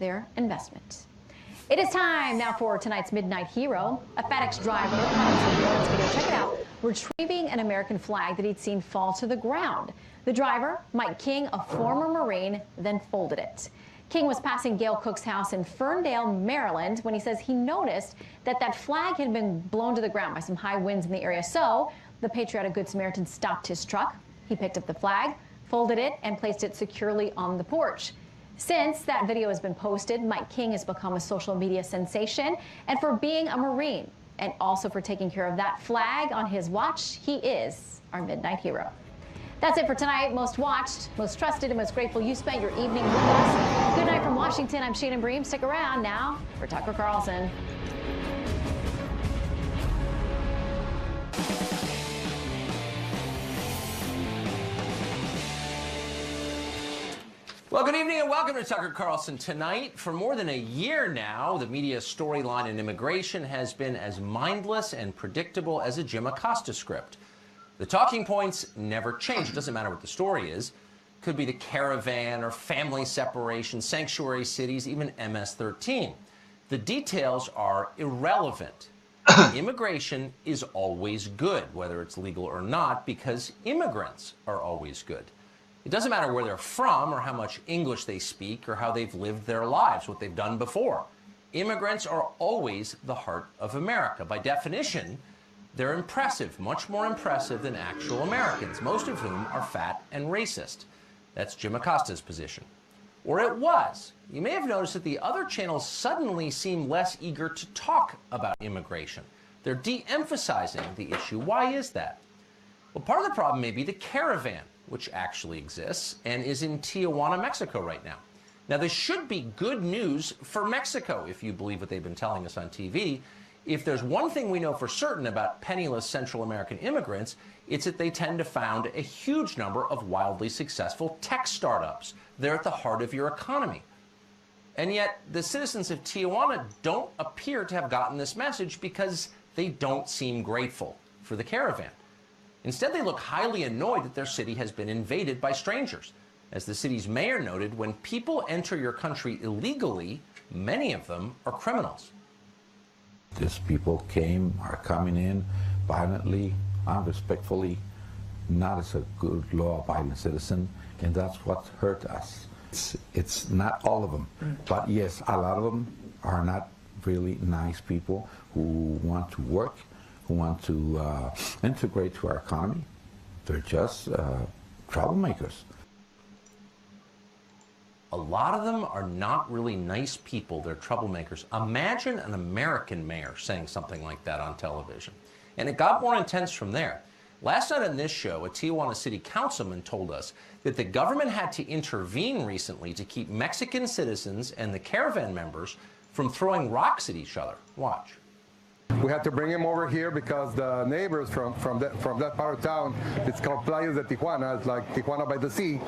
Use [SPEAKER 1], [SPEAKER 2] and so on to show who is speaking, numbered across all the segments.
[SPEAKER 1] their investment. It is time now for tonight's Midnight Hero. A FedEx driver, Carlson, video, check it out, retrieving an American flag that he'd seen fall to the ground. The driver, Mike King, a former Marine, then folded it. King was passing Gail Cook's house in Ferndale, Maryland, when he says he noticed that that flag had been blown to the ground by some high winds in the area. So the patriotic Good Samaritan stopped his truck. He picked up the flag, folded it, and placed it securely on the porch. Since that video has been posted, Mike King has become a social media sensation. And for being a Marine and also for taking care of that flag on his watch, he is our Midnight Hero. That's it for tonight. Most watched, most trusted, and most grateful you spent your evening with us. Good night from Washington. I'm Shannon Bream. Stick around now for Tucker Carlson.
[SPEAKER 2] Well, good evening and welcome to Tucker Carlson Tonight. For more than a year now, the media storyline in immigration has been as mindless and predictable as a Jim Acosta script. The talking points never change. It doesn't matter what the story is. Could be the caravan or family separation, sanctuary cities, even MS-13. The details are irrelevant. Immigration is always good, whether it's legal or not, because immigrants are always good. It doesn't matter where they're from or how much English they speak or how they've lived their lives, what they've done before. Immigrants are always the heart of America. By definition, they're impressive, much more impressive than actual Americans, most of whom are fat and racist. That's Jim Acosta's position. Or it was. You may have noticed that the other channels suddenly seem less eager to talk about immigration. They're de-emphasizing the issue. Why is that? Well, part of the problem may be the caravan, which actually exists and is in Tijuana, Mexico right now. Now, this should be good news for Mexico, if you believe what they've been telling us on TV. If there's one thing we know for certain about penniless Central American immigrants, it's that they tend to found a huge number of wildly successful tech startups. They're at the heart of your economy. And yet, the citizens of Tijuana don't appear to have gotten this message because they don't seem grateful for the caravan. Instead, they look highly annoyed that their city has been invaded by strangers. As the city's mayor noted, when people enter your country illegally, many of them are criminals.
[SPEAKER 3] These people are coming in violently, unrespectfully, not as a good law-abiding citizen, and that's what hurt us. It's not all of them, but yes, a lot of them are not really nice people who want to work, who want to integrate to our economy. They're just troublemakers.
[SPEAKER 2] A lot of them are not really nice people. They're troublemakers. Imagine an American mayor saying something like that on television. And it got more intense from there. Last night on this show, a Tijuana city councilman told us that the government had to intervene recently to keep Mexican citizens and the caravan members from throwing rocks at each other. Watch.
[SPEAKER 4] We had to bring him over here because the neighbors from that part of town, it's called Playas de Tijuana, it's like Tijuana by the sea.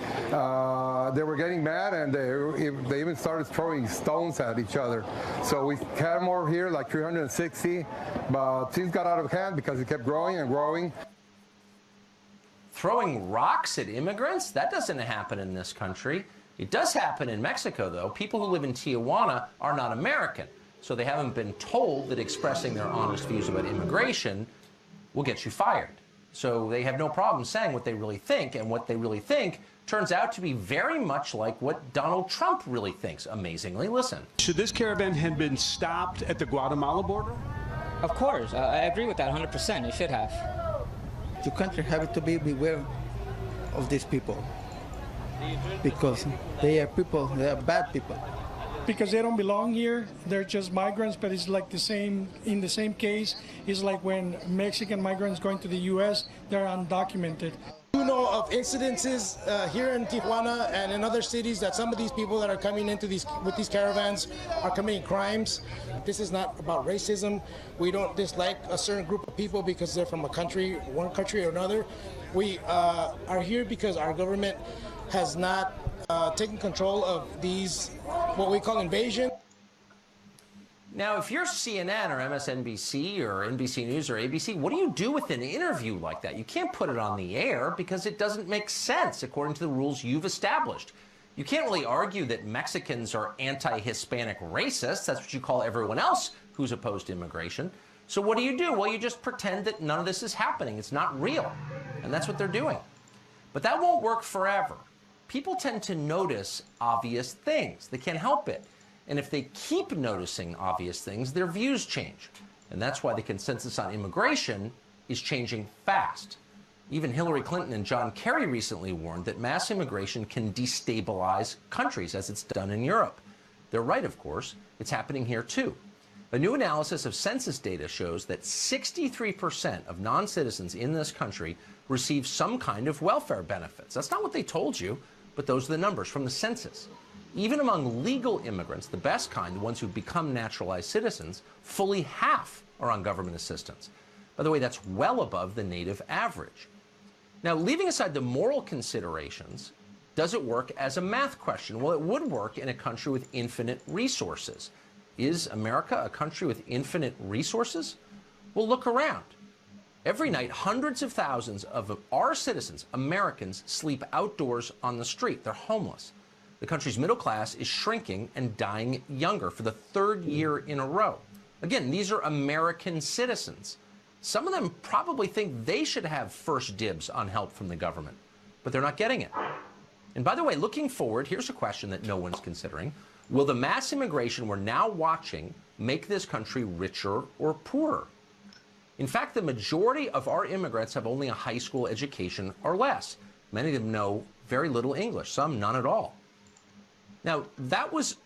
[SPEAKER 4] They were getting mad and they even started throwing stones at each other. So we had him over here, like 360, but things got out of hand because it kept growing and growing.
[SPEAKER 2] Throwing rocks at immigrants? That doesn't happen in this country. It does happen in Mexico, though. People who live in Tijuana are not American. So they haven't been told that expressing their honest views about immigration will get you fired. So they have no problem saying what they really think, and what they really think turns out to be very much like what Donald Trump really thinks, amazingly. Listen.
[SPEAKER 5] Should this caravan have been stopped at the Guatemala border?
[SPEAKER 6] Of course, I agree with that 100%. It should have.
[SPEAKER 7] The country have to be beware of these people because they are people, they are bad people.
[SPEAKER 8] Because they don't belong here, they're just migrants, but it's like the same, in the same case, it's like when Mexican migrants going to the U.S., they're undocumented.
[SPEAKER 9] You know of incidences here in Tijuana and in other cities that some of these people that are coming into with these caravans are committing crimes. This is not about racism. We don't dislike a certain group of people because they're from one country or another. We are here because our government has not taken control of these, what we call invasion.
[SPEAKER 2] Now, if you're CNN or MSNBC or NBC News or ABC, what do you do with an interview like that? You can't put it on the air because it doesn't make sense according to the rules you've established. You can't really argue that Mexicans are anti-Hispanic racists. That's what you call everyone else who's opposed to immigration. So what do? Well, you just pretend that none of this is happening. It's not real. And that's what they're doing. But that won't work forever. People tend to notice obvious things. They can't help it. And if they keep noticing obvious things, their views change. And that's why the consensus on immigration is changing fast. Even Hillary Clinton and John Kerry recently warned that mass immigration can destabilize countries, as it's done in Europe. They're right, of course. It's happening here, too. A new analysis of census data shows that 63% of non-citizens in this country receive some kind of welfare benefits. That's not what they told you, but those are the numbers from the census. Even among legal immigrants, the best kind, the ones who become naturalized citizens, fully half are on government assistance. By the way, that's well above the native average. Now, leaving aside the moral considerations, does it work as a math question? Well, it would work in a country with infinite resources. Is America a country with infinite resources? Well, look around. Every night, hundreds of thousands of our citizens, Americans, sleep outdoors on the street. They're homeless. The country's middle class is shrinking and dying younger for the third year in a row. Again, these are American citizens. Some of them probably think they should have first dibs on help from the government, but they're not getting it. And by the way, looking forward, here's a question that no one's considering. Will the mass immigration we're now watching make this country richer or poorer? In fact, the majority of our immigrants have only a high school education or less. Many of them know very little English, some none at all. Now, that was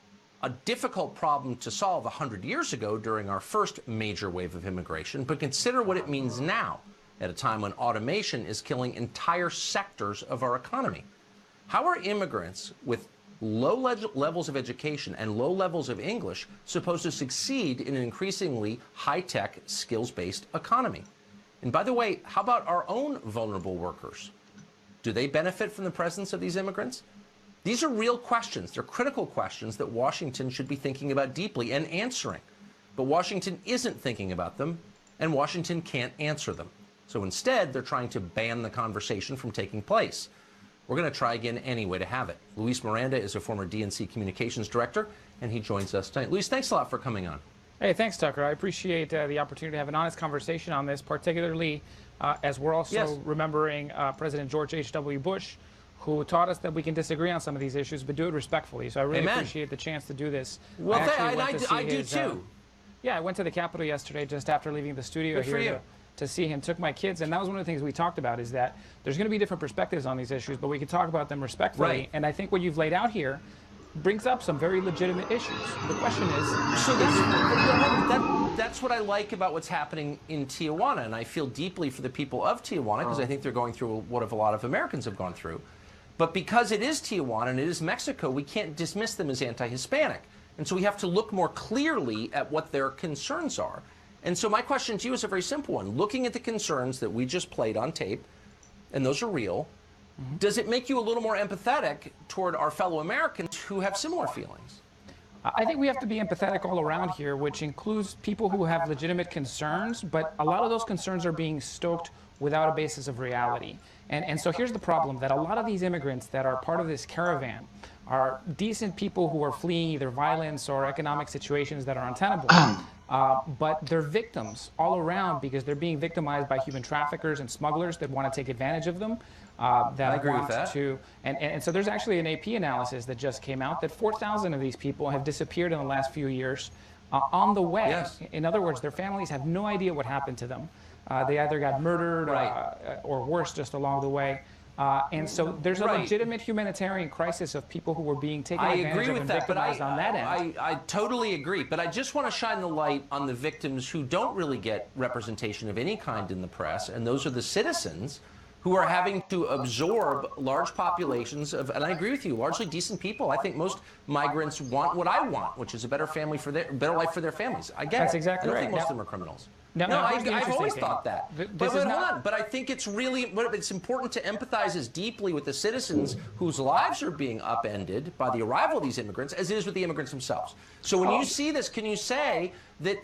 [SPEAKER 2] a difficult problem to solve 100 years ago during our first major wave of immigration, but consider what it means now, at a time when automation is killing entire sectors of our economy. How are immigrants with low levels of education and low levels of English supposed to succeed in an increasingly high-tech, skills-based economy? And by the way, how about our own vulnerable workers? Do they benefit from the presence of these immigrants? These are real questions. They're critical questions that Washington should be thinking about deeply and answering. But Washington isn't thinking about them, and Washington can't answer them. So instead, they're trying to ban the conversation from taking place. We're going to try again anyway to have it. Luis Miranda is a former DNC communications director, and he joins us tonight. Luis, thanks a lot for coming on.
[SPEAKER 10] Hey, thanks, Tucker. I appreciate the opportunity to have an honest conversation on this, particularly as we're also remembering President George H.W. Bush, who taught us that we can disagree on some of these issues, but do it respectfully. So I really appreciate the chance to do this.
[SPEAKER 2] Well, I do too.
[SPEAKER 10] Yeah, I went to the Capitol yesterday just after leaving the studio here to see him. Took my kids, and that was one of the things we talked about, is that there's going to be different perspectives on these issues, but we can talk about them respectfully.
[SPEAKER 2] Right.
[SPEAKER 10] And I think what you've laid out here brings up some very legitimate issues. The question is...
[SPEAKER 2] So that's what I like about what's happening in Tijuana, and I feel deeply for the people of Tijuana, because I think they're going through what a lot of Americans have gone through. But because it is Tijuana and it is Mexico, we can't dismiss them as anti-Hispanic. And so we have to look more clearly at what their concerns are. And so my question to you is a very simple one. Looking at the concerns that we just played on tape, and those are real, does it make you a little more empathetic toward our fellow Americans who have similar feelings?
[SPEAKER 10] I think we have to be empathetic all around here, which includes people who have legitimate concerns, but a lot of those concerns are being stoked without a basis of reality. And so here's the problem, that a lot of these immigrants that are part of this caravan are decent people who are fleeing either violence or economic situations that are untenable. But they're victims all around because they're being victimized by human traffickers and smugglers that want to take advantage of them.
[SPEAKER 2] I agree with that.
[SPEAKER 10] And so there's actually an AP analysis that just came out that 4,000 of these people have disappeared in the last few years on the way.
[SPEAKER 2] Yes.
[SPEAKER 10] In other words, their families have no idea what happened to them. They either got murdered or worse just along the way. And so there's a legitimate humanitarian crisis of people who were being taken advantage of and victimized on that end.
[SPEAKER 2] I totally agree, but I just want to shine the light on the victims who don't really get representation of any kind in the press, and those are the citizens who are having to absorb large populations of, and I agree with you, largely decent people. I think most migrants want what I want, which is a better life for their families. I get it.
[SPEAKER 10] That's exactly
[SPEAKER 2] right. I don't
[SPEAKER 10] right.
[SPEAKER 2] think most of them are criminals.
[SPEAKER 10] I've
[SPEAKER 2] always thought that. But hold on. But I think it's important to empathize as deeply with the citizens whose lives are being upended by the arrival of these immigrants as it is with the immigrants themselves. So when you see this, can you say that,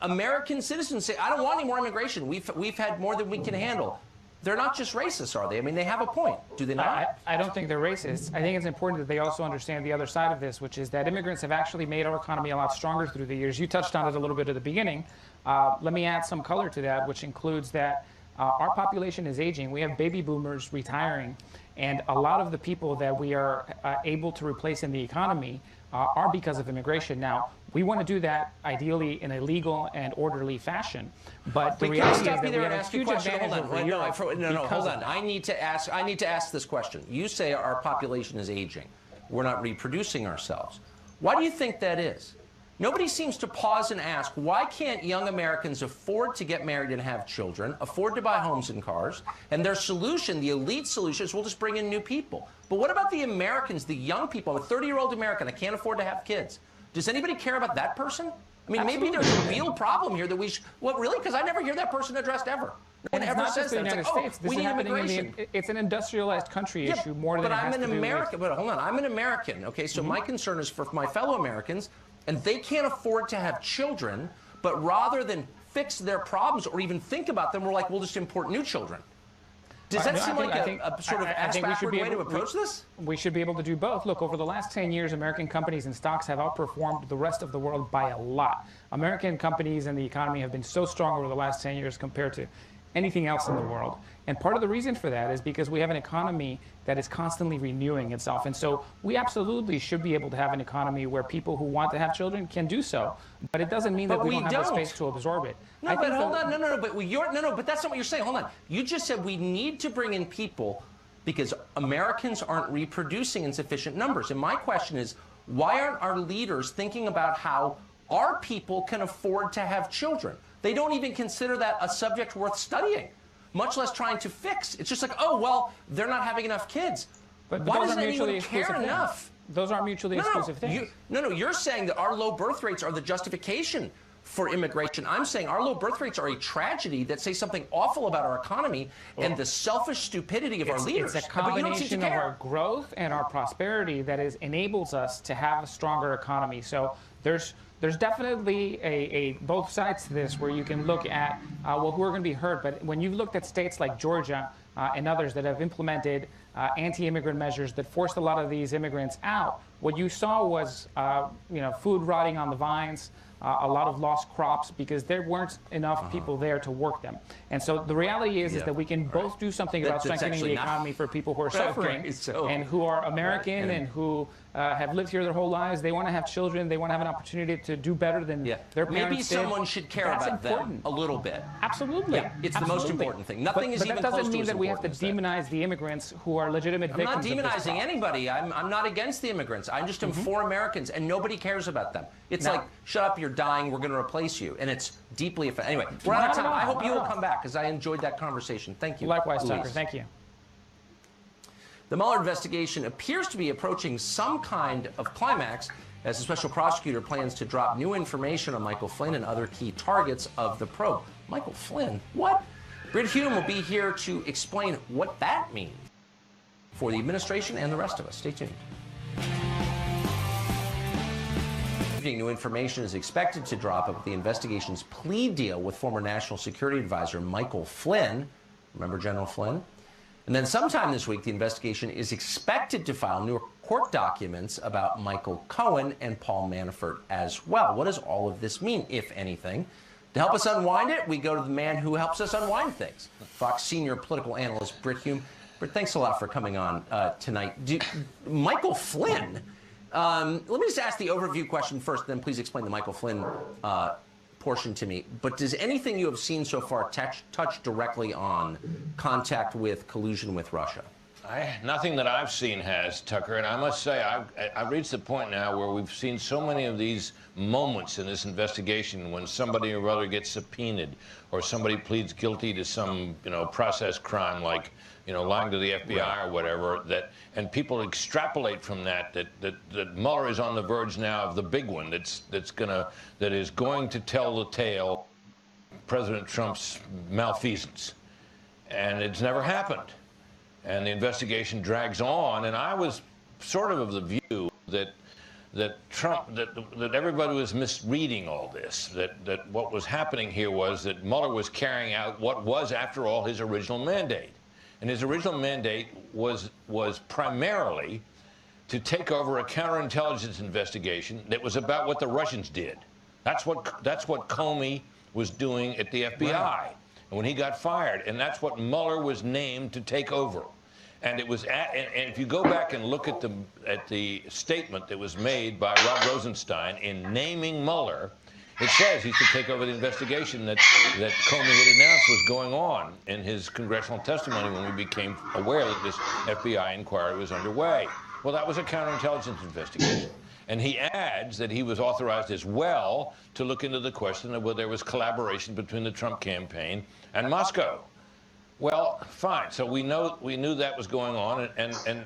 [SPEAKER 2] American citizens say, I don't want any more immigration. We've had more than we can handle. they're not just racist, are they? I mean, they have a point, do they not?
[SPEAKER 10] I don't think they're racist. I think it's important that they also understand the other side of this, which is that immigrants have actually made our economy a lot stronger through the years. You touched on it a little bit at the beginning. Let me add some color to that, which includes that our population is aging. We have baby boomers retiring, and a lot of the people that we are able to replace in the economy are because of immigration. Now, we want to do that ideally in a legal and orderly fashion, but the reality is that we have a huge advantage over Europe.
[SPEAKER 2] No, hold on. I need to ask this question. You say our population is aging. We're not reproducing ourselves. Why do you think that is? Nobody seems to pause and ask, why can't young Americans afford to get married and have children, afford to buy homes and cars? And their solution, the elite solution, is we'll just bring in new people. But what about the Americans, the young people? I'm a 30-year-old American. I can't afford to have kids. Does anybody care about that person? I mean, maybe there's a real problem here that we should... Well, really? Because I never hear that person addressed ever. No one ever says that.
[SPEAKER 10] It's like, oh, we need immigration. It's an industrialized country issue more than it has to do with... But I'm an American.
[SPEAKER 2] But hold on. I'm an American, okay? So my concern is for my fellow Americans, and they can't afford to have children, but rather than fix their problems or even think about them, we're like, we'll just import new children. Does that seem like a sort of ass-backward way to approach this?
[SPEAKER 10] We should be able to do both. Look, over the last 10 years, American companies and stocks have outperformed the rest of the world by a lot. American companies and the economy have been so strong over the last 10 years compared to anything else in the world. And part of the reason for that is because we have an economy that is constantly renewing itself. And so we absolutely should be able to have an economy where people who want to have children can do so. But it doesn't mean that we don't have the space to absorb it.
[SPEAKER 2] No, but hold on. But that's not what you're saying. Hold on. You just said we need to bring in people because Americans aren't reproducing in sufficient numbers. And my question is, why aren't our leaders thinking about how our people can afford to have children? They don't even consider that a subject worth studying, much less trying to fix. It's just like, oh, well, they're not having enough kids.
[SPEAKER 10] But
[SPEAKER 2] why doesn't anyone care enough?
[SPEAKER 10] Those aren't mutually exclusive things.
[SPEAKER 2] You're saying that our low birth rates are the justification for immigration. I'm saying our low birth rates are a tragedy that say something awful about our economy and the selfish stupidity of our leaders.
[SPEAKER 10] It's a combination of our growth and our prosperity that enables us to have a stronger economy. So there's definitely both sides to this where you can look at, well, who are going to be hurt. But when you've looked at states like Georgia and others that have implemented anti-immigrant measures that forced a lot of these immigrants out, what you saw was food rotting on the vines, a lot of lost crops because there weren't enough people there to work them. And so the reality is that we can both do something about strengthening the economy for people who are suffering and who are American and who have lived here their whole lives. They want to have children. They want to have an opportunity to do better than their parents
[SPEAKER 2] Maybe someone should care about them a little bit.
[SPEAKER 10] Absolutely.
[SPEAKER 2] Yeah, it's the most important thing. Nothing is even close to as important.
[SPEAKER 10] But that doesn't mean that we have to demonize the immigrants who are legitimate victims.
[SPEAKER 2] I'm not demonizing anybody. I'm not against the immigrants. I just am for Americans, and nobody cares about them. It's like, shut up, you're dying, we're going to replace you. And it's deeply offensive. Anyway, we're out of time. I hope you will come back because I enjoyed that conversation. Thank you.
[SPEAKER 10] Likewise, Tucker. Thank you.
[SPEAKER 2] The Mueller investigation appears to be approaching some kind of climax as the special prosecutor plans to drop new information on Michael Flynn and other key targets of the probe. Michael Flynn? What? Britt Hume will be here to explain what that means for the administration and the rest of us. Stay tuned. New information is expected to drop about the investigation's plea deal with former National Security Advisor Michael Flynn. Remember General Flynn? And then sometime this week, the investigation is expected to file new court documents about Michael Cohen and Paul Manafort as well. What does all of this mean, if anything? To help us unwind it, we go to the man who helps us unwind things, Fox senior political analyst Britt Hume. Britt, thanks a lot for coming on tonight. Michael Flynn, let me just ask the overview question first, then please explain the Michael Flynn portion to me. But does anything you have seen so far touch directly on contact with collusion with Russia?
[SPEAKER 11] Nothing that I've seen has, Tucker, and I must say I've reached the point now where we've seen so many of these moments in this investigation when somebody or other gets subpoenaed or somebody pleads guilty to some process crime like lying to the FBI or whatever, and people extrapolate from that Mueller is on the verge now of the big one that is going to tell the tale President Trump's malfeasance, and it's never happened. And the investigation drags on, and I was sort of the view that Trump, that everybody was misreading all this, that what was happening here was that Mueller was carrying out what was, after all, his original mandate. And his original mandate was primarily to take over a counterintelligence investigation that was about what the Russians did. That's what Comey was doing at the FBI, right, when he got fired, and that's what Mueller was named to take over. And it was and if you go back and look at the statement that was made by Rod Rosenstein in naming Mueller, it says he's to take over the investigation that Comey had announced was going on in his congressional testimony when we became aware that this FBI inquiry was underway. Well, that was a counterintelligence investigation. And he adds that he was authorized as well to look into the question of whether there was collaboration between the Trump campaign and Moscow. Well, fine. So we knew that was going on, and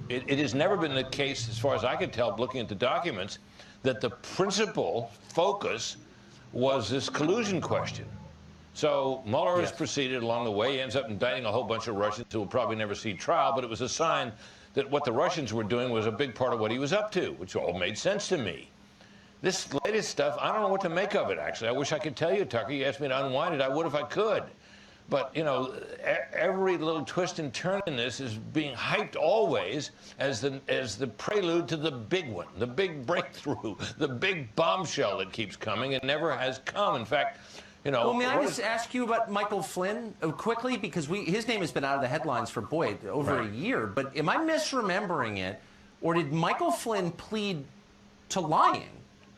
[SPEAKER 11] it has never been the case, as far as I could tell, looking at the documents, that the principal focus was this collusion question. So Mueller has proceeded along the way. He ends up indicting a whole bunch of Russians who will probably never see trial, but it was a sign that what the Russians were doing was a big part of what he was up to, which all made sense to me. This latest stuff, I don't know what to make of it, actually. I wish I could tell you, Tucker. You asked me to unwind it. I would if I could. But, you know, every little twist and turn in this is being hyped always as the prelude to the big one, the big breakthrough, the big bombshell that keeps coming and never has come. In fact, you know...
[SPEAKER 2] Well, may I just ask you about Michael Flynn quickly? Because his name has been out of the headlines for, boy, over a year. But am I misremembering it? Or did Michael Flynn plead to lying?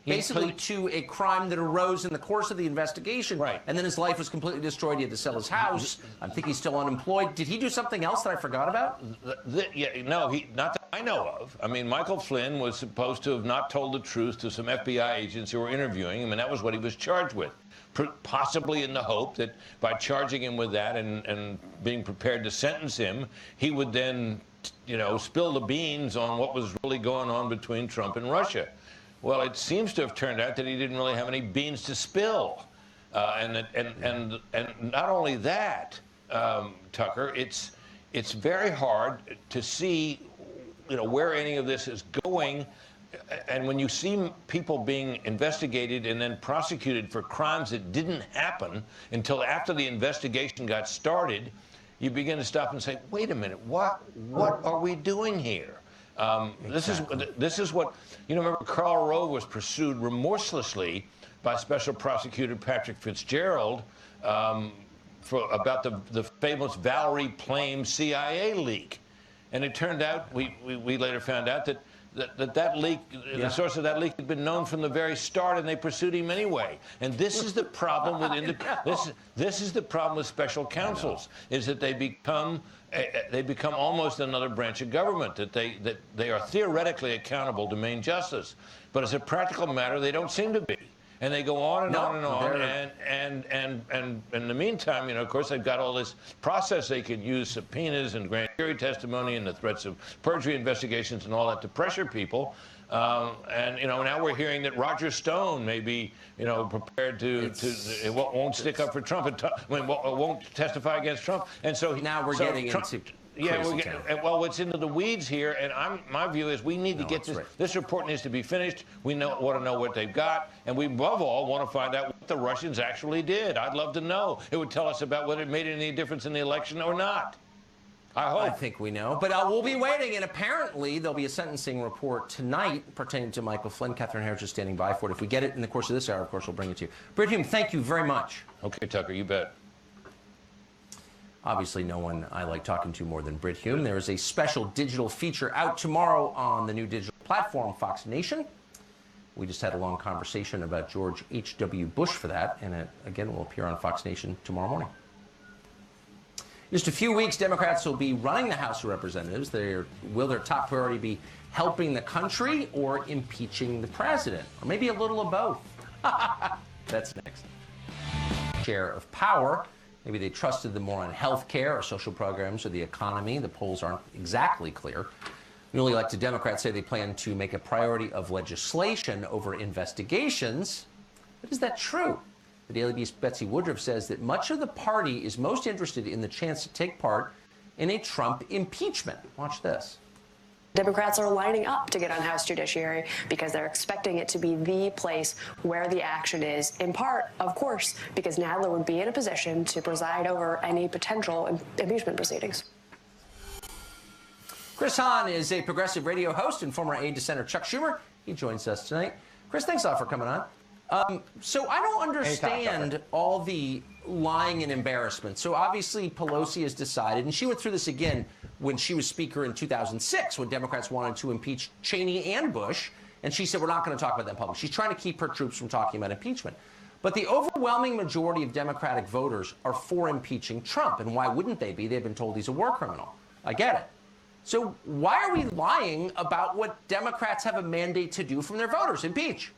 [SPEAKER 2] Basically to a crime that arose in the course of the investigation. Right. And then his life was completely destroyed. He had to sell his house. I think he's still unemployed. Did he do something else that I forgot about?
[SPEAKER 11] No, not that I know of. I mean, Michael Flynn was supposed to have not told the truth to some FBI agents who were interviewing him, and that was what he was charged with. Possibly in the hope that by charging him with that and being prepared to sentence him, he would then, you know, spill the beans on what was really going on between Trump and Russia. Well, it seems to have turned out that he didn't really have any beans to spill, and not only that, Tucker, it's very hard to see, you know, where any of this is going, and when you see people being investigated and then prosecuted for crimes that didn't happen until after the investigation got started, you begin to stop and say, wait a minute, what are we doing here? Exactly. This is what, you know, remember Karl Rove was pursued remorselessly by Special Prosecutor Patrick Fitzgerald about the famous Valerie Plame CIA leak. And it turned out, we later found out that leak, the source of that leak had been known from the very start, and they pursued him anyway. And this is the problem with this is the problem with special counsels, is that they become almost another branch of government, that they are theoretically accountable to main justice, but as a practical matter, they don't seem to be. And they go on and on and on, and in the meantime, you know, of course, they've got all this process. They can use subpoenas and grand jury testimony and the threats of perjury investigations and all that to pressure people. And, you know, now we're hearing that Roger Stone may be, you know, prepared to won't stick up for Trump, won't testify against Trump. And so now we're getting into... Yeah, well, it's into the weeds here, and my view is we need to get this. This report needs to be finished. We want to know what they've got, and we, above all, want to find out what the Russians actually did. I'd love to know. It would tell us about whether it made any difference in the election or not. I hope.
[SPEAKER 2] I think we know, but we'll be waiting, and apparently there'll be a sentencing report tonight pertaining to Michael Flynn. Catherine Harris is standing by for it. If we get it in the course of this hour, of course, we'll bring it to you. Britt Hume, thank you very much.
[SPEAKER 11] Okay, Tucker, you bet.
[SPEAKER 2] Obviously, no one I like talking to more than Britt Hume. There is a special digital feature out tomorrow on the new digital platform, Fox Nation. We just had a long conversation about George H.W. Bush for that, and it, again, will appear on Fox Nation tomorrow morning. In just a few weeks, Democrats will be running the House of Representatives. Will their top priority be helping the country or impeaching the president? Or maybe a little of both. That's next. Share of power. Maybe they trusted them more on health care or social programs or the economy. The polls aren't exactly clear. Newly elected Democrats say they plan to make a priority of legislation over investigations. But is that true? The Daily Beast's Betsy Woodruff says that much of the party is most interested in the chance to take part in a Trump impeachment. Watch this.
[SPEAKER 12] Democrats are lining up to get on House Judiciary because they're expecting it to be the place where the action is, in part, of course, because Nadler would be in a position to preside over any potential impeachment proceedings.
[SPEAKER 2] Chris Hahn is a progressive radio host and former aide to Senator Chuck Schumer. He joins us tonight. Chris, thanks a lot for coming on. So I don't understand all the lying and embarrassment. So obviously Pelosi has decided, and she went through this again when she was Speaker in 2006, when Democrats wanted to impeach Cheney and Bush, and she said, we're not going to talk about that in public. She's trying to keep her troops from talking about impeachment. But the overwhelming majority of Democratic voters are for impeaching Trump, and why wouldn't they be? They've been told he's a war criminal. I get it. So why are we lying about what Democrats have a mandate to do from their voters? Impeach.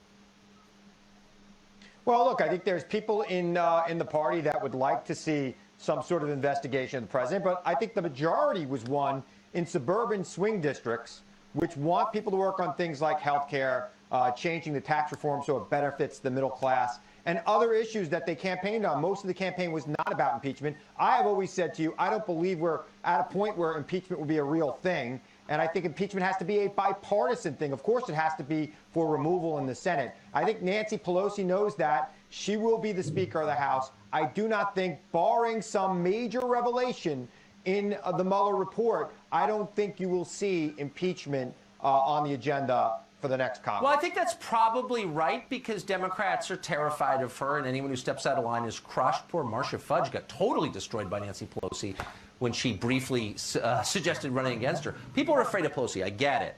[SPEAKER 13] Well, look, I think there's people in the party that would like to see some sort of investigation of the president, but I think the majority was won in suburban swing districts, which want people to work on things like health care, changing the tax reform so it benefits the middle class, and other issues that they campaigned on. Most of the campaign was not about impeachment. I have always said to you, I don't believe we're at a point where impeachment will be a real thing. And I think impeachment has to be a bipartisan thing. Of course, it has to be for removal in the Senate. I think Nancy Pelosi knows that. She will be the Speaker of the House. I do not think, barring some major revelation in the Mueller report, I don't think you will see impeachment on the agenda for the next Congress.
[SPEAKER 2] Well, I think that's probably right because Democrats are terrified of her, and anyone who steps out of line is crushed. Poor Marcia Fudge got totally destroyed by Nancy Pelosi when she briefly suggested running against her. People are afraid of Pelosi. I get it.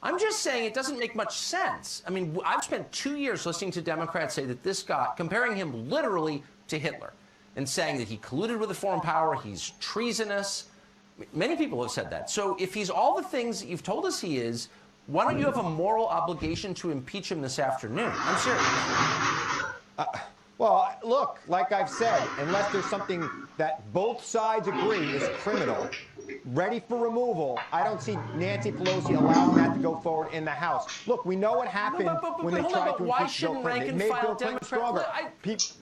[SPEAKER 2] I'm just saying it doesn't make much sense. I mean, I've spent 2 years listening to Democrats say that this guy, comparing him literally to Hitler, and saying that he colluded with a foreign power, he's treasonous. Many people have said that. So if he's all the things that you've told us he is, why don't you have a moral obligation to impeach him this afternoon? I'm serious.
[SPEAKER 13] Well, look, like I've said, unless there's something that both sides agree is criminal, ready for removal, I don't see Nancy Pelosi allowing that to go forward in the House. Look, we know what happened when they tried to impeach Bill Clinton. It made Bill Clinton stronger.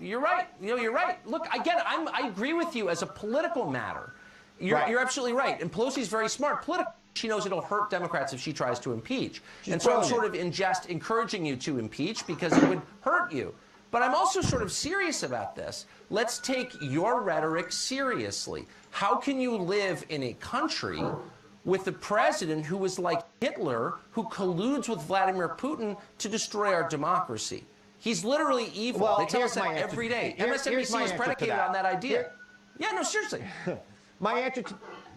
[SPEAKER 2] You're right. You're right. Look, I get it. I agree with you as a political matter. You're absolutely right. And Pelosi's very smart politically. She knows it'll hurt Democrats if she tries to impeach. And so I'm sort of in jest encouraging you to impeach because it would hurt you. But I'm also sort of serious about this. Let's take your rhetoric seriously. How can you live in a country with a president who is like Hitler, who colludes with Vladimir Putin to destroy our democracy? He's literally evil.
[SPEAKER 13] Well,
[SPEAKER 2] they tell us that every day. MSNBC is predicated on that idea. Yeah, no, seriously.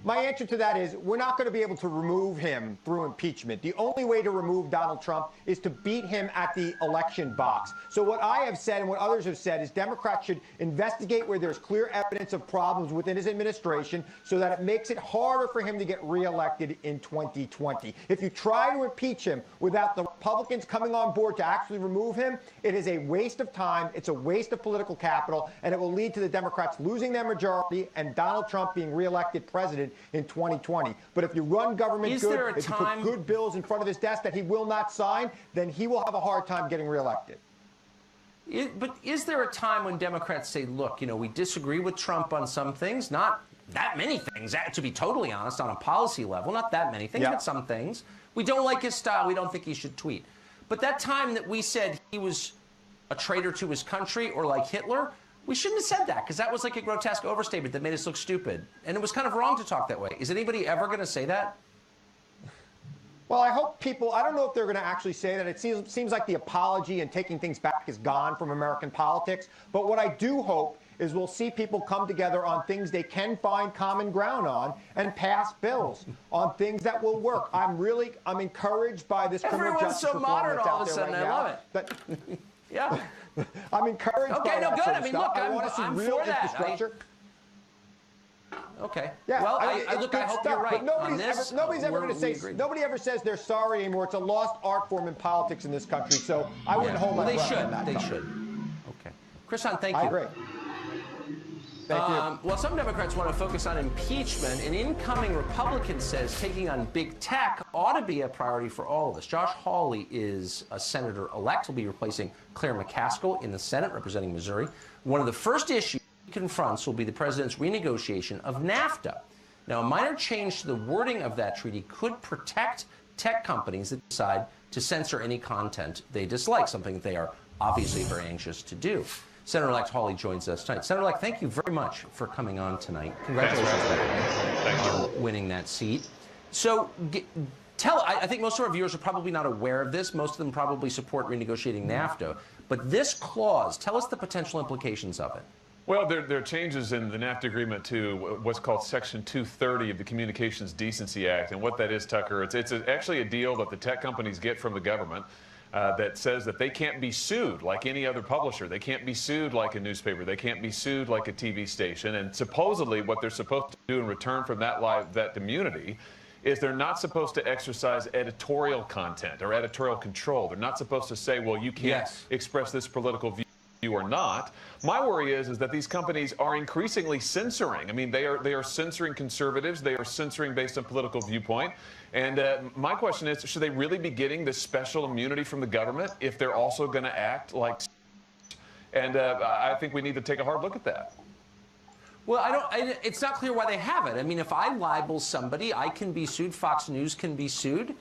[SPEAKER 13] My answer to that is we're not going to be able to remove him through impeachment. The only way to remove Donald Trump is to beat him at the election box. So what I have said and what others have said is Democrats should investigate where there's clear evidence of problems within his administration so that it makes it harder for him to get reelected in 2020. If you try to impeach him without the Republicans coming on board to actually remove him, it is a waste of time, it's a waste of political capital, and it will lead to the Democrats losing their majority and Donald Trump being reelected president in 2020. But if you run government good, if you put good bills in front of his desk that he will not sign, then he will have a hard time getting reelected.
[SPEAKER 2] But is there a time when Democrats say, look, we disagree with Trump on some things, not that many things, to be totally honest, on a policy level, not that many things, but some things. We don't like his style. We don't think he should tweet. But that time that we said he was a traitor to his country or like Hitler, we shouldn't have said that because that was like a grotesque overstatement that made us look stupid. And it was kind of wrong to talk that way. Is anybody ever going to say that?
[SPEAKER 13] Well, I hope people, I don't know if they're going to actually say that. It seems like the apology and taking things back is gone from American politics. But what I do hope is we'll see people come together on things they can find common ground on and pass bills on things that will work. I'm encouraged by this criminal justice reform that's out there right now.
[SPEAKER 2] I love it. Yeah.
[SPEAKER 13] I'm encouraged by that
[SPEAKER 2] good.
[SPEAKER 13] sort of
[SPEAKER 2] I mean,
[SPEAKER 13] stuff.
[SPEAKER 2] look,
[SPEAKER 13] I want to see real infrastructure.
[SPEAKER 2] Okay.
[SPEAKER 13] Yeah.
[SPEAKER 2] Well, I
[SPEAKER 13] hope
[SPEAKER 2] you're right.
[SPEAKER 13] But
[SPEAKER 2] on this.
[SPEAKER 13] nobody's ever going to say. Nobody ever says they're sorry anymore. It's a lost art form in politics in this country. So I wouldn't hold my breath on that.
[SPEAKER 2] They should. Okay. Chris Hahn, thank you.
[SPEAKER 13] I agree. Thank you.
[SPEAKER 2] Well, some Democrats want to focus on impeachment. An incoming Republican says taking on big tech ought to be a priority for all of us. Josh Hawley is a senator-elect. He'll be replacing Claire McCaskill in the Senate, representing Missouri. One of the first issues he confronts will be the president's renegotiation of NAFTA. Now, a minor change to the wording of that treaty could protect tech companies that decide to censor any content they dislike, something that they are obviously very anxious to do. Senator-elect Hawley joins us tonight. Senator-elect, thank you very much for coming on tonight. Congratulations on winning that seat. So I think most of our viewers are probably not aware of this. Most of them probably support renegotiating NAFTA. But this clause, tell us the potential implications of it.
[SPEAKER 14] Well, there are changes in the NAFTA agreement to what's called Section 230 of the Communications Decency Act. And what that is, Tucker, it's actually a deal that the tech companies get from the government that says that they can't be sued like any other publisher. They can't be sued like a newspaper. They can't be sued like a TV station. And supposedly what they're supposed to do in return from that immunity is they're not supposed to exercise editorial content or editorial control. They're not supposed to say, well, you can't express this political view or not. My worry is that these companies are increasingly censoring. I mean, they are censoring conservatives. They are censoring based on political viewpoint. And my question is, should they really be getting this special immunity from the government if they're also going to act like? And I think we need to take a hard look at that.
[SPEAKER 2] Well, it's not clear why they have it. I mean, if I libel somebody, I can be sued. Fox News can be sued.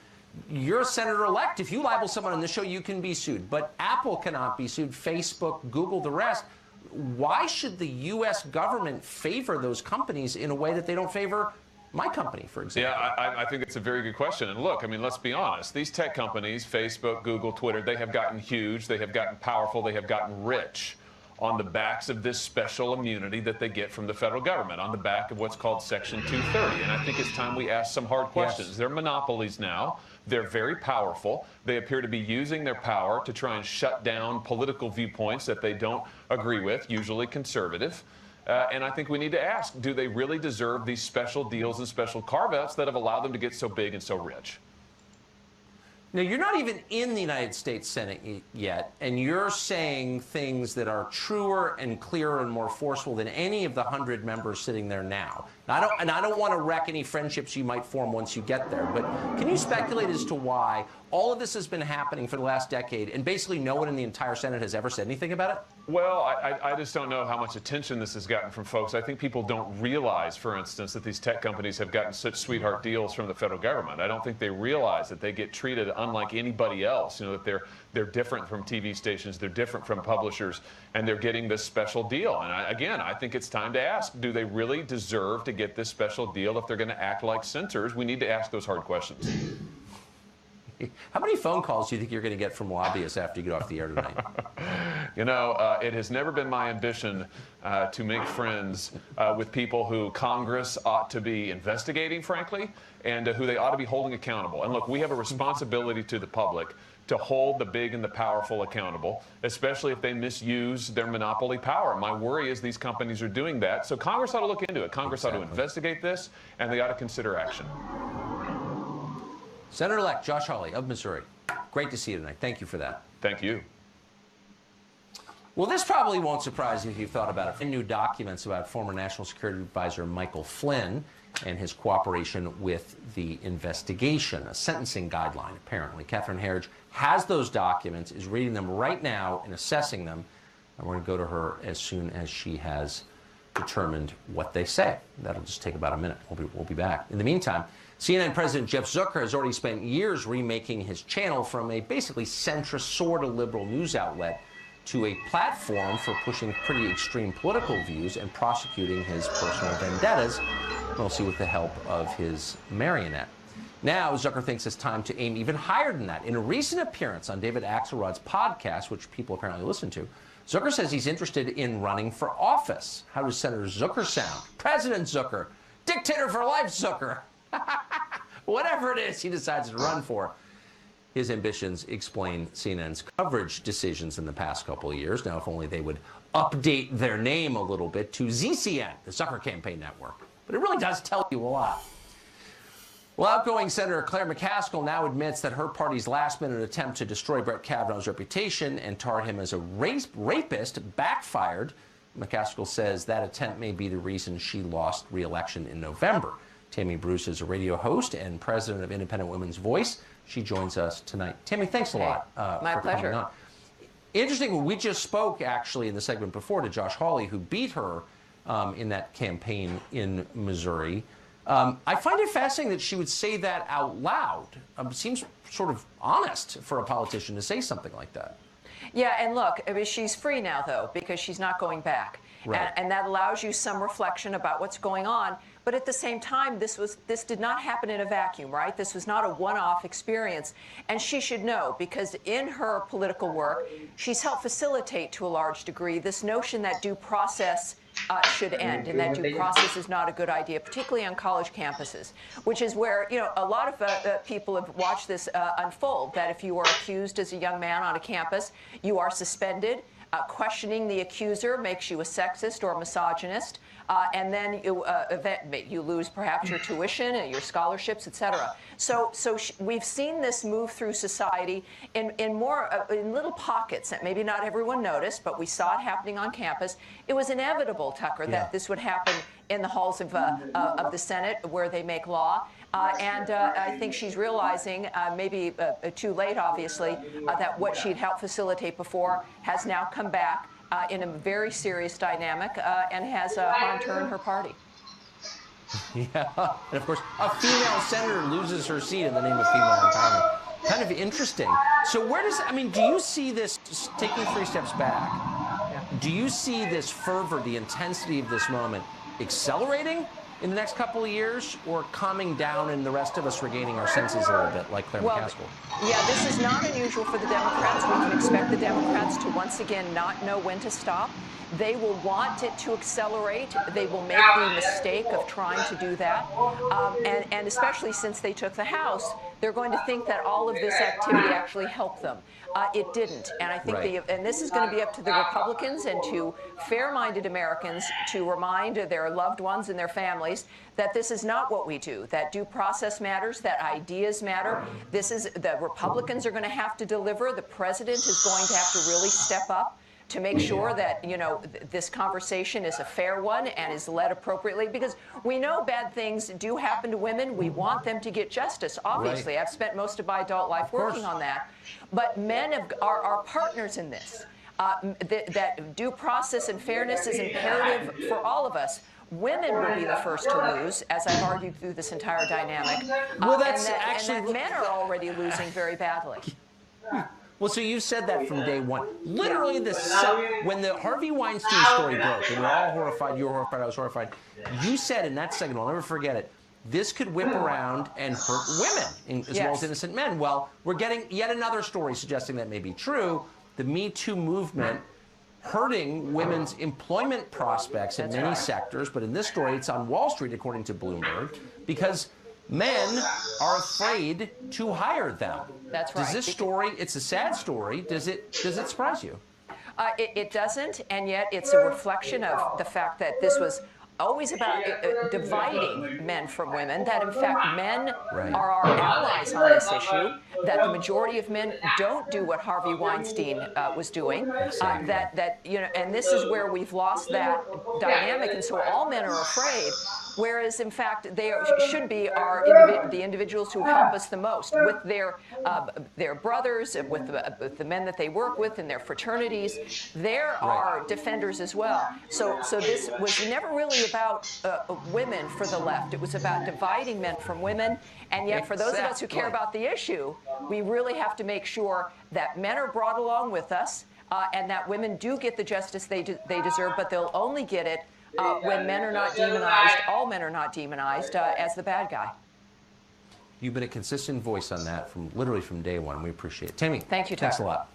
[SPEAKER 2] You're a senator-elect. If you libel someone on this show, you can be sued. But Apple cannot be sued, Facebook, Google, the rest. Why should the U.S. government favor those companies in a way that they don't favor my company, for example?
[SPEAKER 14] Yeah, I think it's a very good question. And look, I mean, let's be honest. These tech companies, Facebook, Google, Twitter, they have gotten huge. They have gotten powerful. They have gotten rich on the backs of this special immunity that they get from the federal government, on the back of what's called Section 230. And I think it's time we ask some hard questions. Yes. They're monopolies now. They're very powerful. They appear to be using their power to try and shut down political viewpoints that they don't agree with, usually conservative. And I think we need to ask, do they really deserve these special deals and special carve-outs that have allowed them to get so big and so rich?
[SPEAKER 2] Now, you're not even in the United States Senate yet, and you're saying things that are truer and clearer and more forceful than any of the 100 members sitting there now. I don't want to wreck any friendships you might form once you get there, but can you speculate as to why all of this has been happening for the last decade, and basically no one in the entire Senate has ever said anything about it?
[SPEAKER 14] Well, I just don't know how much attention this has gotten from folks. I think people don't realize, for instance, that these tech companies have gotten such sweetheart deals from the federal government. I don't think they realize that they get treated unlike anybody else, you know, that they're different from TV stations, they're different from publishers, and they're getting this special deal. And again, I think it's time to ask, do they really deserve to get this special deal if they're going to act like censors? We need to ask those hard questions.
[SPEAKER 2] How many phone calls do you think you're going to get from lobbyists after you get off the air tonight?
[SPEAKER 14] You know, it has never been my ambition to make friends with people who Congress ought to be investigating, frankly, and who they ought to be holding accountable. And look, we have a responsibility to the public to hold the big and the powerful accountable, especially if they misuse their monopoly power. My worry is these companies are doing that. So Congress ought to look into it. Congress ought to investigate this, and they ought to consider action.
[SPEAKER 2] Senator-elect Josh Hawley of Missouri, great to see you tonight. Thank you for that.
[SPEAKER 14] Thank you.
[SPEAKER 2] Well, this probably won't surprise you if you've thought about it. New documents about former National Security Advisor Michael Flynn and his cooperation with the investigation, a sentencing guideline, apparently. Catherine Herridge has those documents, is reading them right now and assessing them, and we're going to go to her as soon as she has determined what they say. That'll just take about a minute. We'll be back. In the meantime, CNN President Jeff Zucker has already spent years remaking his channel from a basically centrist, sort of liberal news outlet to a platform for pushing pretty extreme political views and prosecuting his personal vendettas, mostly with the help of his marionette. Now, Zucker thinks it's time to aim even higher than that. In a recent appearance on David Axelrod's podcast, which people apparently listen to, Zucker says he's interested in running for office. How does Senator Zucker sound? President Zucker, dictator for life Zucker. Whatever it is he decides to run for. His ambitions explain CNN's coverage decisions in the past couple of years. Now, if only they would update their name a little bit to ZCN, the Zucker Campaign Network. But it really does tell you a lot. Well, outgoing Senator Claire McCaskill now admits that her party's last-minute attempt to destroy Brett Kavanaugh's reputation and tar him as a rapist backfired. McCaskill says that attempt may be the reason she lost re-election in November. Tammy Bruce is a radio host and president of Independent Women's Voice. She joins us tonight. Tammy, thanks a lot
[SPEAKER 15] My
[SPEAKER 2] for
[SPEAKER 15] pleasure.
[SPEAKER 2] coming on. Interesting, we just spoke actually in the segment before to Josh Hawley, who beat her in that campaign in Missouri. I find it fascinating that she would say that out loud. It seems sort of honest for a politician to say something like that.
[SPEAKER 15] Yeah, and look, I mean, she's free now, though, because she's not going back.
[SPEAKER 2] Right.
[SPEAKER 15] And that allows you some reflection about what's going on. But at the same time, this did not happen in a vacuum, right? This was not a one-off experience. And she should know, because in her political work, she's helped facilitate to a large degree this notion that due process should end, and that due process is not a good idea, particularly on college campuses, which is where, you know, a lot of people have watched this unfold, that if you are accused as a young man on a campus, you are suspended. Questioning the accuser makes you a sexist or misogynist, and then you lose perhaps your tuition and your scholarships, etc. So we've seen this move through society in little pockets that maybe not everyone noticed, but we saw it happening on campus. It was inevitable, Tucker, that this would happen in the halls of the Senate where they make law. And I think she's realizing, maybe too late, obviously, that what she'd helped facilitate before has now come back in a very serious dynamic and has harmed her and her party.
[SPEAKER 2] Yeah, and of course, a female senator loses her seat in the name of female empowerment. Kind of interesting. So where does, I mean, do you see this, taking 3 steps back, do you see this fervor, the intensity of this moment, accelerating in the next couple of years, or calming down and the rest of us regaining our senses a little bit, like Claire McCaskill?
[SPEAKER 15] Yeah, this is not unusual for the Democrats. We can expect the Democrats to once again not know when to stop. They will want it to accelerate. They will make the mistake of trying to do that. And especially since they took the House, they're going to think that all of this activity actually helped them. It didn't. And I think and this is going to be up to the Republicans and to fair-minded Americans to remind their loved ones and their families that this is not what we do, that due process matters, that ideas matter. The Republicans are going to have to deliver. The president is going to have to really step up to make sure that, you know, this conversation is a fair one and is led appropriately, because we know bad things do happen to women. We want them to get justice, obviously. I've spent most of my adult life working on that. But men are partners in this. That due process and fairness is imperative for all of us. Women will be the first to lose, as I've argued through this entire dynamic.
[SPEAKER 2] Well, that's
[SPEAKER 15] and that men are already losing very badly.
[SPEAKER 2] Well, so you said that from day one. Literally, when the Harvey Weinstein story broke, and we were all horrified, you were horrified, I was horrified, you said in that segment, I'll never forget it, this could whip around and hurt women as well as innocent men. Well, we're getting yet another story suggesting that may be true. The Me Too movement hurting women's employment prospects in many sectors, but in this story, it's on Wall Street, according to Bloomberg, because men are afraid to hire them.
[SPEAKER 15] That's right.
[SPEAKER 2] Does this story, it's a sad story, does it surprise you?
[SPEAKER 15] It doesn't, and yet it's a reflection of the fact that this was always about dividing men from women, that in fact men are our allies on this issue, that the majority of men don't do what Harvey Weinstein was doing, that you know, and this is where we've lost that dynamic, and so all men are afraid. Whereas, in fact, they should be the individuals who help us the most with their brothers, with the men that they work with in their fraternities. There are defenders as well. So this was never really about women for the left. It was about dividing men from women. And yet, for those of us who care about the issue, we really have to make sure that men are brought along with us and that women do get the justice they deserve, but they'll only get it when men are not demonized, all men are not demonized as the bad guy.
[SPEAKER 2] You've been a consistent voice on that literally from day one. We appreciate it. Tammy,
[SPEAKER 15] thank you,
[SPEAKER 2] thanks a lot.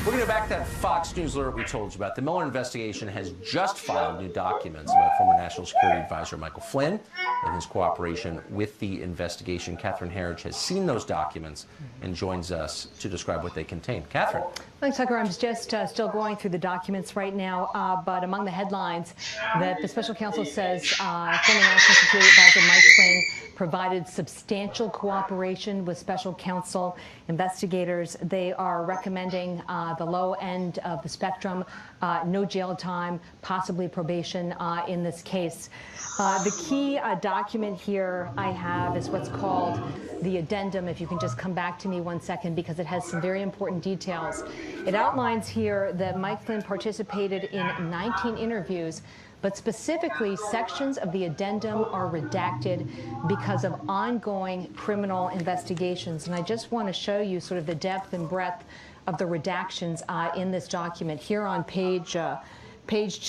[SPEAKER 2] We're going to back that Fox News alert we told you about. The Mueller investigation has just filed new documents about former National Security Advisor Michael Flynn and his cooperation with the investigation. Catherine Herridge has seen those documents and joins us to describe what they contain. Catherine.
[SPEAKER 1] Thanks, Tucker. I'm just still going through the documents right now, but among the headlines that the special counsel says former National Security Advisor Mike Flynn provided substantial cooperation with special counsel investigators. They are recommending the low end of the spectrum, no jail time, possibly probation in this case. The key document here I have is what's called the addendum. If you can just come back to me 1 second, because it has some very important details. It outlines here that Mike Flynn participated in 19 interviews, but specifically sections of the addendum are redacted because of ongoing criminal investigations. And I just want to show you sort of the depth and breadth of the redactions in this document. Here on page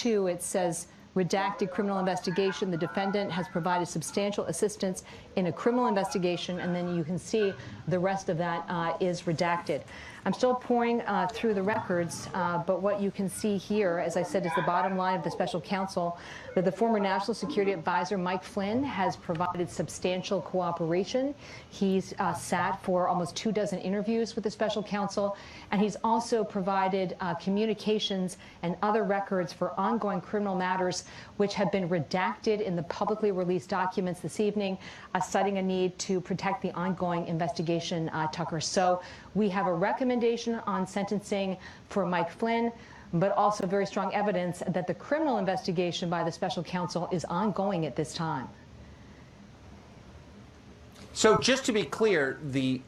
[SPEAKER 1] 2, it says, redacted criminal investigation. The defendant has provided substantial assistance in a criminal investigation, and then you can see the rest of that is redacted. I'm still pouring through the records, but what you can see here, as I said, is the bottom line of the special counsel, that the former National Security Advisor Mike Flynn has provided substantial cooperation. He's sat for almost 24 interviews with the special counsel, and he's also provided communications and other records for ongoing criminal matters which have been redacted in the publicly released documents this evening, citing a need to protect the ongoing investigation, Tucker. So we have a recommendation on sentencing for Mike Flynn, but also very strong evidence that the criminal investigation by the special counsel is ongoing at this time.
[SPEAKER 2] So just to be clear, the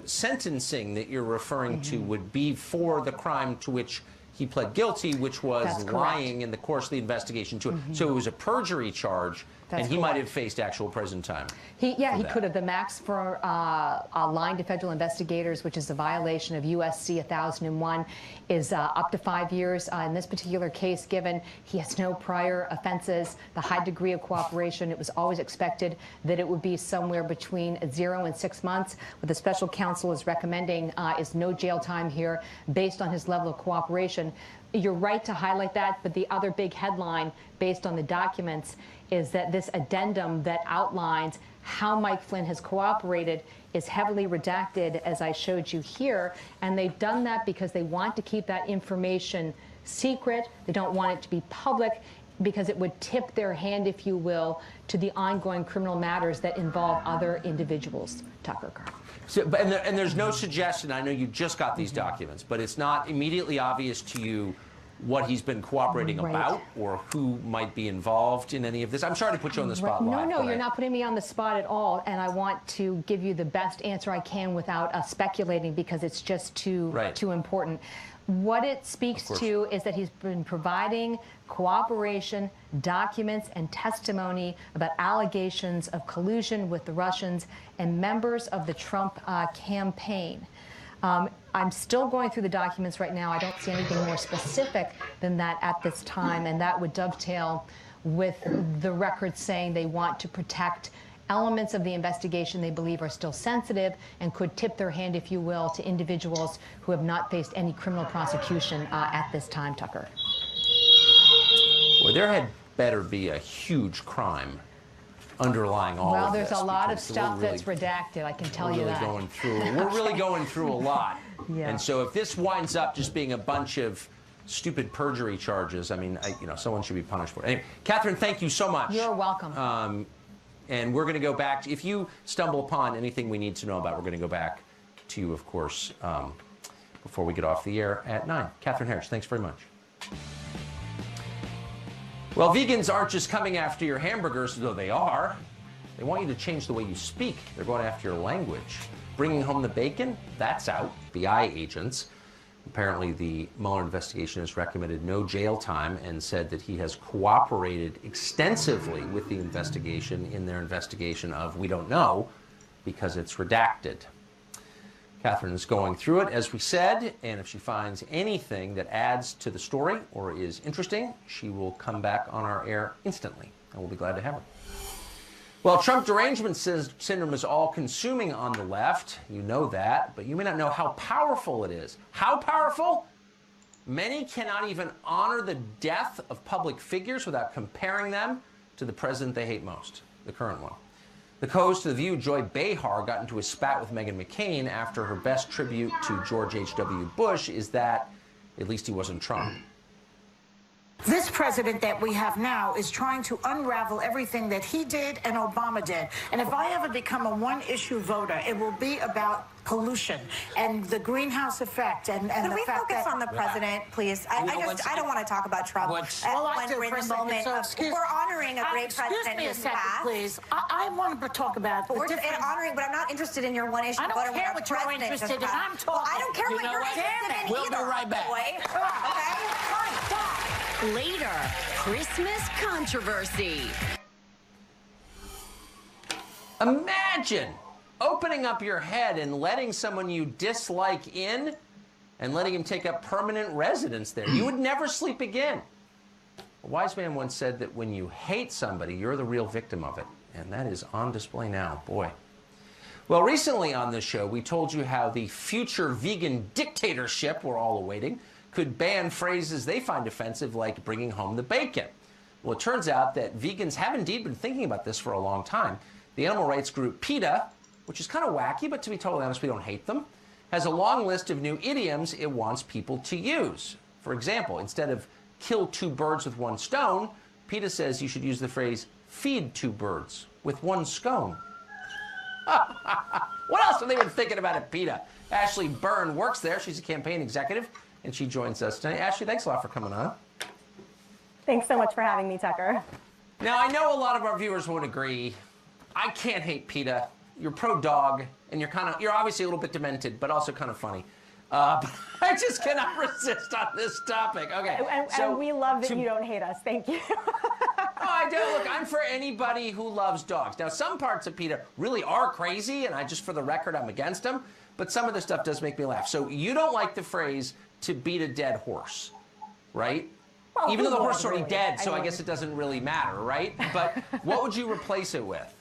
[SPEAKER 2] sentencing that you're referring to would be for the crime to which he pled guilty, which was lying in the course of the investigation to it. So it was a perjury charge, and he might have faced actual prison time.
[SPEAKER 1] He could have. The max for lying to federal investigators, which is a violation of USC 1001, is up to 5 years. In this particular case, given he has no prior offenses, the high degree of cooperation, it was always expected that it would be somewhere between 0 and 6 months. What the special counsel is recommending is no jail time here based on his level of cooperation. You're right to highlight that, but the other big headline based on the documents is that this addendum that outlines how Mike Flynn has cooperated is heavily redacted, as I showed you here, and they've done that because they want to keep that information secret. They don't want it to be public because it would tip their hand, if you will, to the ongoing criminal matters that involve other individuals. Tucker.
[SPEAKER 2] So, and there's no suggestion, I know you just got these documents, but it's not immediately obvious to you what he's been cooperating about or who might be involved in any of this. I'm sorry to put you on the spot live.
[SPEAKER 1] No, you're not putting me on the spot at all, and I want to give you the best answer I can without speculating because it's just too important. What it speaks to is that he's been providing cooperation, documents, and testimony about allegations of collusion with the Russians and members of the Trump campaign. I'm still going through the documents right now. I don't see anything more specific than that at this time, and that would dovetail with the records saying they want to protect elements of the investigation they believe are still sensitive and could tip their hand, if you will, to individuals who have not faced any criminal prosecution at this time, Tucker.
[SPEAKER 2] Well, there had better be a huge crime underlying all of this.
[SPEAKER 1] Well, there's a lot of stuff that's redacted, I can tell you that.
[SPEAKER 2] We're really going through a lot.
[SPEAKER 1] Yeah.
[SPEAKER 2] And so if this winds up just being a bunch of stupid perjury charges, I mean, someone should be punished for it. Anyway, Catherine, thank you so much.
[SPEAKER 1] You're welcome.
[SPEAKER 2] And we're going to go back. If you stumble upon anything we need to know about, we're going to go back to you, of course, before we get off the air at 9. Catherine Harris, thanks very much. Well, vegans aren't just coming after your hamburgers, though they are. They want you to change the way you speak. They're going after your language. Bringing home the bacon? That's out. FBI agents. Apparently, the Mueller investigation has recommended no jail time and said that he has cooperated extensively with the investigation in their investigation of we don't know because it's redacted. Catherine is going through it, as we said, and if she finds anything that adds to the story or is interesting, she will come back on our air instantly, and we'll be glad to have her. Well, Trump derangement syndrome is all-consuming on the left. You know that, but you may not know how powerful it is. How powerful? Many cannot even honor the death of public figures without comparing them to the president they hate most, the current one. The co-host of The View, Joy Behar, got into a spat with Meghan McCain after her best tribute to George H.W. Bush is that at least he wasn't Trump.
[SPEAKER 16] This president that we have now is trying to unravel everything that he did and Obama did. And if I ever become a one-issue voter, it will be about pollution and the greenhouse effect and
[SPEAKER 17] Can
[SPEAKER 16] the
[SPEAKER 17] we
[SPEAKER 16] fact
[SPEAKER 17] focus
[SPEAKER 16] that
[SPEAKER 17] on the president, please? I don't want to talk about Trump.
[SPEAKER 16] Well, I do
[SPEAKER 17] when we're
[SPEAKER 16] for
[SPEAKER 17] in
[SPEAKER 16] a
[SPEAKER 17] the
[SPEAKER 16] second,
[SPEAKER 17] moment
[SPEAKER 16] so
[SPEAKER 17] of, we're honoring a great president
[SPEAKER 16] excuse me a
[SPEAKER 17] who's
[SPEAKER 16] second,
[SPEAKER 17] passed.
[SPEAKER 16] please. I want to talk about
[SPEAKER 17] But
[SPEAKER 16] the
[SPEAKER 17] we're
[SPEAKER 16] different...
[SPEAKER 17] honoring, but I'm not interested in your one issue.
[SPEAKER 16] I don't
[SPEAKER 17] voter when
[SPEAKER 16] care
[SPEAKER 17] our
[SPEAKER 16] what you're
[SPEAKER 17] president just
[SPEAKER 16] interested in.
[SPEAKER 17] passed.
[SPEAKER 16] I'm talking.
[SPEAKER 17] Well, I don't care
[SPEAKER 16] You
[SPEAKER 17] what
[SPEAKER 16] know
[SPEAKER 17] you're
[SPEAKER 16] what?
[SPEAKER 17] interested in
[SPEAKER 16] We'll be
[SPEAKER 17] either.
[SPEAKER 16] right back.
[SPEAKER 17] Boy. Okay?
[SPEAKER 18] Later, Christmas controversy.
[SPEAKER 2] Imagine opening up your head and letting someone you dislike in and letting him take up permanent residence there. You would never sleep again. A wise man once said that when you hate somebody, you're the real victim of it. And that is on display now, boy. Well, recently on this show, we told you how the future vegan dictatorship we're all awaiting could ban phrases they find offensive, like bringing home the bacon. Well, it turns out that vegans have indeed been thinking about this for a long time. The animal rights group PETA, which is kind of wacky, but to be totally honest, we don't hate them, has a long list of new idioms it wants people to use. For example, instead of kill two birds with one stone, PETA says you should use the phrase feed two birds with one scone. What else have they been thinking about at PETA? Ashley Byrne works there. She's a campaign executive, and she joins us tonight. Ashley, thanks a lot for coming on.
[SPEAKER 19] Thanks so much for having me, Tucker.
[SPEAKER 2] Now, I know a lot of our viewers won't agree. I can't hate PETA. You're pro-dog, and you're obviously a little bit demented, but also kind of funny. But I just cannot resist on this topic. Okay.
[SPEAKER 19] And we love that you don't hate us. Thank you.
[SPEAKER 2] Oh, I do. Look, I'm for anybody who loves dogs. Now, some parts of PETA really are crazy, and just for the record, I'm against them. But some of the stuff does make me laugh. So you don't like the phrase "to beat a dead horse," right?
[SPEAKER 19] Well,
[SPEAKER 2] even though the horse is already
[SPEAKER 19] really?
[SPEAKER 2] dead, so I
[SPEAKER 19] mean,
[SPEAKER 2] guess it doesn't really matter, right? But what would you replace it with?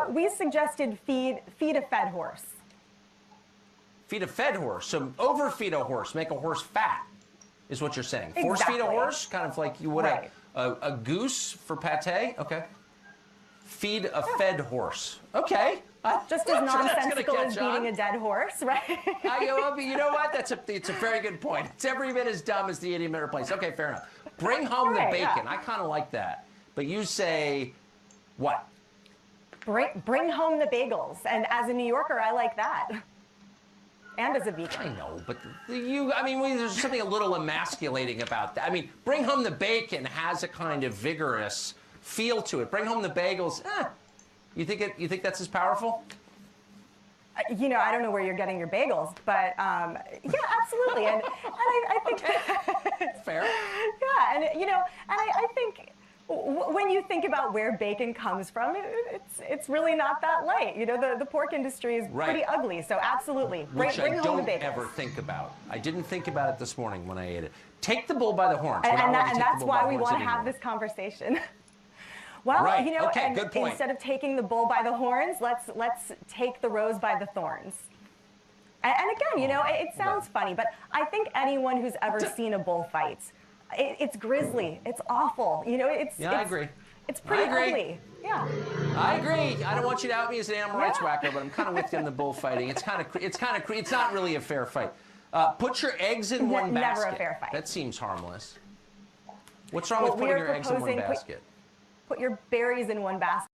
[SPEAKER 19] We suggested feed a fed horse.
[SPEAKER 2] Feed a fed horse. So overfeed a horse, make a horse fat, is what you're saying. Force feed a horse, kind of like you would a goose for pate. Okay. Feed a fed horse. Okay.
[SPEAKER 19] Just as nonsensical as beating a dead horse, right?
[SPEAKER 2] You know what? It's a very good point. It's every bit as dumb as the idiom it replaced. Okay, fair enough. Bring home the bacon. Yeah. I kind of like that. But you say what?
[SPEAKER 19] Bring home the bagels. And as a New Yorker, I like that. And as a vegan.
[SPEAKER 2] I know, but there's something a little emasculating about that. I mean, bring home the bacon has a kind of vigorous feel to it. Bring home the bagels, You think that's as powerful?
[SPEAKER 19] You know, I don't know where you're getting your bagels, but yeah, absolutely. And I think
[SPEAKER 2] it's fair.
[SPEAKER 19] Yeah, and I think when you think about where bacon comes from, it's really not that light. You know, the pork industry is pretty ugly. So absolutely, bring home the bagels.
[SPEAKER 2] Which I don't ever think about. I didn't think about it this morning when I ate it. Take the bull by the horns.
[SPEAKER 19] And that's why we want to have this conversation. Well, you know,
[SPEAKER 2] okay, good point.
[SPEAKER 19] Instead of taking the bull by the horns, let's take the rose by the thorns. And again, you know, it sounds funny, but I think anyone who's ever seen a bullfight, it's grisly, it's awful. You know,
[SPEAKER 2] I agree.
[SPEAKER 19] It's pretty ugly. Yeah.
[SPEAKER 2] I agree. I don't want you to out me as an animal rights whacker, but I'm kind of with you on the bullfighting. It's not really a fair fight. Put your eggs in one basket.
[SPEAKER 19] Never a fair fight.
[SPEAKER 2] That seems harmless. What's wrong with putting your eggs in one basket?
[SPEAKER 19] Put your berries in one basket.